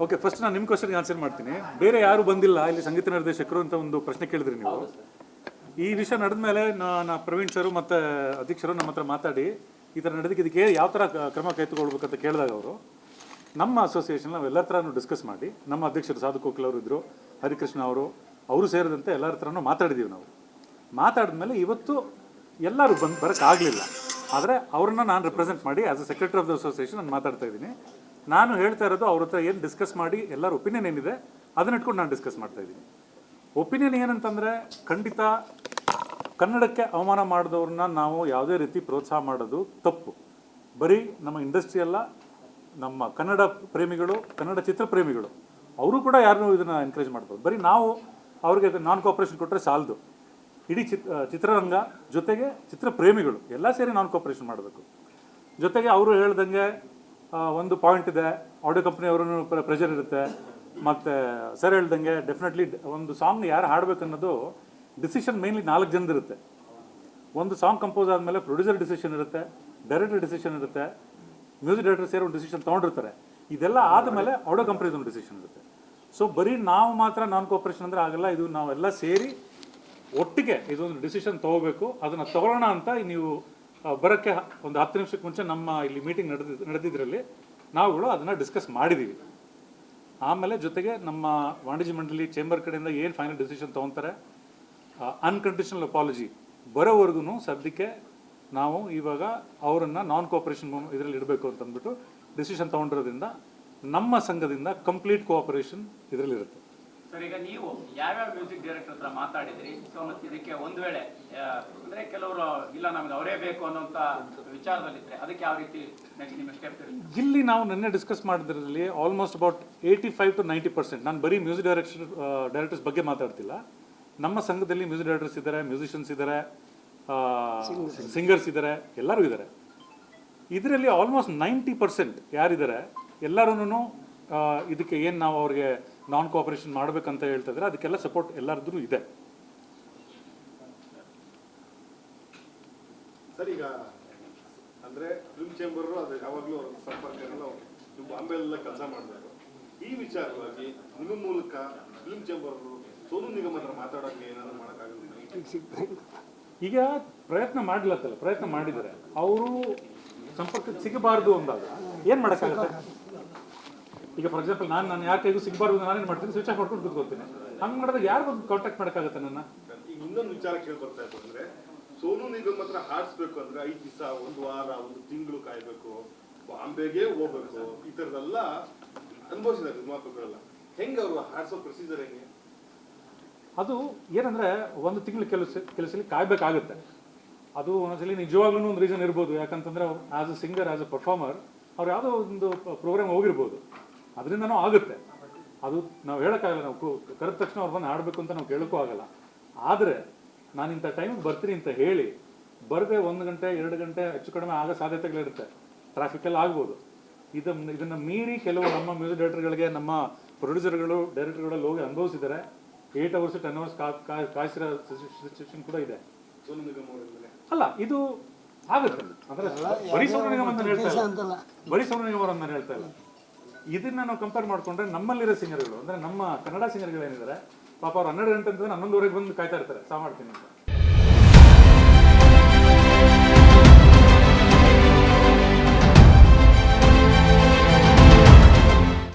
Okay, first ನಾನು ನಿಮ್ಮ ಕ್ವಶನ್ಗೆ ಆನ್ಸರ್ ಮಾಡ್ತೀನಿ. ಬೇರೆ ಯಾರು ಬಂದಿಲ್ಲ ಇಲ್ಲಿ ಸಂಗೀತ ನಿರ್ದೇಶಕರು ಅಂತ ಒಂದು ಪ್ರಶ್ನೆ ಕೇಳಿದ್ರಿ ನೀವು. ಈ ವಿಷಯ ನಡೆದ ಮೇಲೆ ನಾ ಪ್ರವೀಣ್ ಸರು ಮತ್ತು ಅಧ್ಯಕ್ಷರು ನಮ್ಮ ಹತ್ರ ಮಾತಾಡಿ ಈ ಥರ ನಡೆದಕ್ಕೆ ಇದಕ್ಕೆ ಯಾವ ಥರ ಕ್ರಮ ಕೈಗೊಳ್ಬೇಕಂತ ಕೇಳಿದಾಗ ಅವರು ನಮ್ಮ ಅಸೋಸಿಯೇಷನ್ ನಾವೆಲ್ಲರ ಥರನೂ ಡಿಸ್ಕಸ್ ಮಾಡಿ, ನಮ್ಮ ಅಧ್ಯಕ್ಷರು ಸಾಧು ಕೋಕಿಲ್ ಅವರು ಇದ್ದರು, ಹರಿಕೃಷ್ಣ ಅವರು ಸೇರಿದಂತೆ ಎಲ್ಲರ ಥರನೂ ಮಾತಾಡಿದ್ದೀವಿ. ನಾವು ಮಾತಾಡಿದ್ಮೇಲೆ ಇವತ್ತು ಎಲ್ಲರೂ ಬರೋಕ್ಕಾಗಲಿಲ್ಲ. ಆದರೆ ಅವ್ರನ್ನ ನಾನು ರೆಪ್ರೆಸೆಂಟ್ ಮಾಡಿ as a secretary of the association ನಾನು ಮಾತಾಡ್ತಾ ಇದ್ದೀನಿ. ನಾನು ಹೇಳ್ತಾ ಇರೋದು ಅವ್ರ ಹತ್ರ ಏನು ಡಿಸ್ಕಸ್ ಮಾಡಿ ಎಲ್ಲರ ಒಪಿನಿಯನ್ ಏನಿದೆ ಅದನ್ನ ಇಟ್ಕೊಂಡು ನಾನು ಡಿಸ್ಕಸ್ ಮಾಡ್ತಾ ಇದ್ದೀನಿ. ಒಪಿನಿಯನ್ ಏನಂತಂದರೆ, ಖಂಡಿತ ಕನ್ನಡಕ್ಕೆ ಅವಮಾನ ಮಾಡಿದವ್ರನ್ನ ನಾವು ಯಾವುದೇ ರೀತಿ ಪ್ರೋತ್ಸಾಹ ಮಾಡೋದು ತಪ್ಪು. ಬರೀ ನಮ್ಮ ಇಂಡಸ್ಟ್ರಿ ಅಲ್ಲ, ನಮ್ಮ ಕನ್ನಡ ಪ್ರೇಮಿಗಳು, ಕನ್ನಡ ಚಿತ್ರ ಪ್ರೇಮಿಗಳು ಅವರು ಕೂಡ ಯಾರನ್ನೂ ಇದನ್ನು ಎನ್ಕರೇಜ್ ಮಾಡ್ಬೋದು. ಬರೀ ನಾವು ಅವ್ರಿಗೆ ನಾನ್ ಕೋಆಪ್ರೇಷನ್ ಕೊಟ್ಟರೆ ಸಾಲದು. ಇಡೀ ಚಿತ್ರರಂಗ ಜೊತೆಗೆ ಚಿತ್ರ ಪ್ರೇಮಿಗಳು ಎಲ್ಲ ಸೇರಿ ನಾನ್ ಕೋಆಪ್ರೇಷನ್ ಮಾಡಬೇಕು. ಜೊತೆಗೆ ಅವರು ಹೇಳ್ದಂಗೆ ಒಂದು ಪಾಯಿಂಟ್ ಇದೆ, ಆಡಿಯೋ ಕಂಪ್ನಿಯವ್ರೂ ಪ್ರೆಷರ್ ಇರುತ್ತೆ. ಮತ್ತು ಸರ್ ಹೇಳ್ದಂಗೆ ಡೆಫಿನೆಟ್ಲಿ ಒಂದು ಸಾಂಗ್ ಯಾರು ಹಾಡಬೇಕು ಅನ್ನೋದು ಡಿಸಿಷನ್ ಮೇನ್ಲಿ 4 ಜನದಿರುತ್ತೆ. ಒಂದು ಸಾಂಗ್ ಕಂಪೋಸ್ ಆದಮೇಲೆ ಪ್ರೊಡ್ಯೂಸರ್ ಡಿಸಿಷನ್ ಇರುತ್ತೆ, ಡೈರೆಕ್ಟರ್ ಡಿಸಿಷನ್ ಇರುತ್ತೆ, ಮ್ಯೂಸಿಕ್ ಡೈರೆಕ್ಟರ್ ಸೇರಿ ಒಂದು ಡಿಸಿಷನ್ ತೊಗೊಂಡಿರ್ತಾರೆ. ಇದೆಲ್ಲ ಆದಮೇಲೆ ಆಡಿಯೋ ಕಂಪ್ನಿದು ಒಂದು ಡಿಸಿಷನ್ ಇರುತ್ತೆ. ಸೊ ಬರೀ ನಾವು ಮಾತ್ರ ನಾನ್ ಕೋಆಪ್ರೇಷನ್ ಅಂದರೆ ಆಗಲ್ಲ. ಇದು ನಾವೆಲ್ಲ ಸೇರಿ ಒಟ್ಟಿಗೆ ಇದೊಂದು ಡಿಸಿಷನ್ ತೊಗೋಬೇಕು. ಅದನ್ನು ತೊಗೊಳ್ಳೋಣ ಅಂತ ನೀವು ಬರೋಕ್ಕೆ ಒಂದು 10 ನಿಮಿಷಕ್ಕೆ ಮುಂಚೆ ನಮ್ಮ ಇಲ್ಲಿ ಮೀಟಿಂಗ್ ನಡೆದಿದ್ರಲ್ಲಿ ನಾವುಗಳು ಅದನ್ನು ಡಿಸ್ಕಸ್ ಮಾಡಿದ್ದೀವಿ. ಆಮೇಲೆ ಜೊತೆಗೆ ನಮ್ಮ ವಾಣಿಜ್ಯ ಮಂಡಳಿ ಚೇಂಬರ್ ಕಡೆಯಿಂದ ಏನು ಫೈನಲ್ ಡಿಸಿಷನ್ ತೊಗೊತಾರೆ, ಅನ್ಕಂಡೀಷನಲ್ ಅಪಾಲಜಿ ಬರೋವರೆಗೂ ಸದ್ಯಕ್ಕೆ ನಾವು ಇವಾಗ ಅವರನ್ನು ನಾನ್ ಕೋಆಪರೇಷನ್ ಇದರಲ್ಲಿ ಇಡಬೇಕು ಅಂತಂದ್ಬಿಟ್ಟು ಡಿಸಿಷನ್ ತೊಗೊಂಡಿರೋದ್ರಿಂದ ನಮ್ಮ ಸಂಘದಿಂದ ಕಂಪ್ಲೀಟ್ ಕೋಆಪರೇಷನ್ ಇದರಲ್ಲಿರುತ್ತೆ. ಸರ್, ಈಗ ನೀವು ಯಾವ್ಯಾವ ಮ್ಯೂಸಿಕ್ ಡೈರೆಕ್ಟರ್ ಹತ್ರ ಮಾತಾಡಿದ್ರಿ? ಸೊ ಮತ್ತೆ ಇದಕ್ಕೆ ಒಂದು ವೇಳೆ ಅಂದರೆ ಕೆಲವರು ಇಲ್ಲ ನಮ್ಗೆ ಅವರೇ ಬೇಕು ಅನ್ನೋಂಥ ವಿಚಾರದಲ್ಲಿದ್ದರೆ ಅದಕ್ಕೆ ಯಾವ ರೀತಿ ನಿಮ್ಮ ಸ್ಟೆಪ್ ಇರುತ್ತೆ? ಇಲ್ಲಿ ನಾವು ನಿನ್ನೆ ಡಿಸ್ಕಸ್ ಮಾಡಿದ್ರಲ್ಲಿ ಆಲ್ಮೋಸ್ಟ್ ಅಬೌಟ್ 85 to 90%. ನಾನು ಬರೀ ಮ್ಯೂಸಿಕ್ ಡೈರೆಕ್ಟರ್ಸ್ ಬಗ್ಗೆ ಮಾತಾಡ್ತಿಲ್ಲ. ನಮ್ಮ ಸಂಘದಲ್ಲಿ ಮ್ಯೂಸಿಕ್ ಡೈರೆಕ್ಟರ್ಸ್ ಇದ್ದಾರೆ, ಮ್ಯೂಸಿಷಿಯನ್ಸ್ ಇದ್ದಾರೆ, ಸಿಂಗರ್ಸ್ ಇದ್ದಾರೆ, ಎಲ್ಲರೂ ಇದ್ದಾರೆ. ಇದರಲ್ಲಿ ಆಲ್ಮೋಸ್ಟ್ 90% ಯಾರಿದ್ದಾರೆ ಎಲ್ಲರೂ ಇದಕ್ಕೆ ಏನು ನಾವು ಅವ್ರಿಗೆ ನಾನ್ ಕೋಆಪರೇಷನ್ ಮಾಡಬೇಕಂತ ಹೇಳ್ತಾ ಇದ್ದಾರೆ, ಅದಕ್ಕೆಲ್ಲ ಸಪೋರ್ಟ್ ಎಲ್ಲರದ್ದು ಇದೆ. ಸರ್, ಈಗ ಅಂದರೆ ಫಿಲ್ಮ್ ಚೇಂಬರು ಅದು ಯಾವಾಗಲೂ ಸಂಪರ್ಕ ನೀವು ಬಾಂಬೆಲ್ಲ ಕೆಲಸ ಮಾಡಬೇಕು. ಈ ವಿಚಾರವಾಗಿ ನಿಮ್ಮ ಮೂಲಕ ಫಿಲ್ಮ್ ಚೇಂಬರು ಸೋನು ನಿಗಮ್ ಹತ್ರ ಮಾತಾಡೋಕ್ಕೆ ಏನಾದರೂ ಮಾಡೋಕ್ಕಾಗಲ್ಲ? ಈಗ ಪ್ರಯತ್ನ ಮಾಡಲತ್ತಲ್ಲ, ಪ್ರಯತ್ನ ಮಾಡಿದ್ದಾರೆ. ಅವರು ಸಂಪರ್ಕಕ್ಕೆ ಸಿಗಬಾರ್ದು ಅಂದಾಗ ಏನು ಮಾಡೋಕ್ಕಾಗುತ್ತೆ? ಈಗ ಫಾರ್ ಎಕ್ಸಾಂಪಲ್ ನಾನು ಯಾರ ಕೈಗೂ ಸಿಗಬಾರ್ದು ನಾನೇನು ಮಾಡ್ತೀನಿ, ಸ್ವಿಚ್ ಆಫ್ ಮಾಡ್ಕೊಂಡು ಕೂತ್ಕೊಳ್ತೀನಿ. ಹಂಗೆ ಮಾಡಿದಾಗ ಯಾರು ಬಂದು ಕಾಂಟ್ಯಾಕ್ಟ್ ಮಾಡೋಕ್ಕಾಗತ್ತೆ ನನ್ನ? ಈಗ ಇನ್ನೊಂದು ವಿಚಾರ ಕೇಳಿ ಬರ್ತಾ ಇತ್ತು ಅಂದರೆ, ಸೋನು ನಿಗಮ್ ಹತ್ರ ಹಾಡಿಸ್ಬೇಕು ಅಂದರೆ 5 ದಿವಸ, 1 ವಾರ, 1 ತಿಂಗಳು ಕಾಯಬೇಕು, ಬಾಂಬೆಗೆ ಹೋಗ್ಬೇಕು, ಈ ಥರದ್ದೆಲ್ಲ ಅನುಭವಿಸಿದ್ದಾರೆ ನಿರ್ಮಾಪಕರೆಲ್ಲ. ಹೆಂಗೆ ಅವರು ಹಾಡಿಸೋ ಪ್ರೊಸೀಜರ್ ಹೆಂಗೆ? ಅದು ಏನಂದರೆ 1 ತಿಂಗಳು ಕೆಲಸದಲ್ಲಿ ಕಾಯಬೇಕಾಗುತ್ತೆ. ಅದು ಒಂದೊಂದ್ಸಲಿ ನಿಜವಾಗ್ಲೂ ಒಂದು ರೀಸನ್ ಇರ್ಬೋದು. ಯಾಕಂತಂದರೆ as a singer, as a performer ಅವ್ರು ಯಾವುದೋ ಒಂದು ಪ್ರೋಗ್ರಾಮ್ ಹೋಗಿರ್ಬೋದು, ಅದರಿಂದನೂ ಆಗುತ್ತೆ. ಅದು ನಾವು ಹೇಳೋಕ್ಕಾಗಲ್ಲ. ನಾವು ಕರೆದ ತಕ್ಷಣ ಅವ್ರು ಬಂದು ಆಡಬೇಕು ಅಂತ ನಾವು ಕೇಳೋಕ್ಕೂ ಆಗಲ್ಲ. ಆದರೆ ನಾನು ಇಂಥ ಟೈಮಿಗೆ ಬರ್ತೀನಿ ಅಂತ ಹೇಳಿ ಬರದೆ 1 ಗಂಟೆ 2 ಗಂಟೆ ಹೆಚ್ಚು ಕಡಿಮೆ ಆಗೋ ಸಾಧ್ಯತೆಗಳಿರುತ್ತೆ. ಟ್ರಾಫಿಕೆಲ್ಲ ಆಗ್ಬೋದು. ಇದನ್ನು ಮೀರಿ ಕೆಲವು ನಮ್ಮ ಮ್ಯೂಸಿಕ್ ಡೈರೆಕ್ಟರ್ಗಳಿಗೆ, ನಮ್ಮ ಪ್ರೊಡ್ಯೂಸರ್ಗಳು, ಡೈರೆಕ್ಟರ್ಗಳಲ್ಲಿ ಹೋಗಿ ಅನುಭವಿಸಿದ್ದಾರೆ. 8 hours 10 hours ಕಾಯಿಸಿರೋ ಸಿಚುವೇಶನ್ ಕೂಡ ಇದೆ. ಸೋನು ನಿಗಮ್ ಅವರಿಂದ ಅಲ್ಲ, ಇದು ಆಗುತ್ತೆ. ಅಂದರೆ ಬರೀ ಸೋನು ನಿಗಮ್ ಅಂತ ಹೇಳ್ತಾ ಇಲ್ಲ, ಬರೀ ಸೋನು ನಿಗಮ್ ಅವರು ಅಂತ ಹೇಳ್ತಾ ಇಲ್ಲ. ಇದನ್ನ ನಾವು ಕಂಪೇರ್ ಮಾಡಿಕೊಂಡ್ರೆ ನಮ್ಮಲ್ಲಿರೋ ಸಿಂಗರ್ಗಳು, ಅಂದರೆ ನಮ್ಮ ಕನ್ನಡ ಸಿಂಗರ್ಗಳು ಏನಿದ್ದಾರೆ, ಪಾಪ ಅವ್ರು 12 ಗಂಟೆ ಅಂತಂದ್ರೆ 11:30 ಬಂದು ಕಾಯ್ತಾ ಇರ್ತಾರೆ, ಸಹ ಮಾಡ್ತೀನಿ ಅಂತ.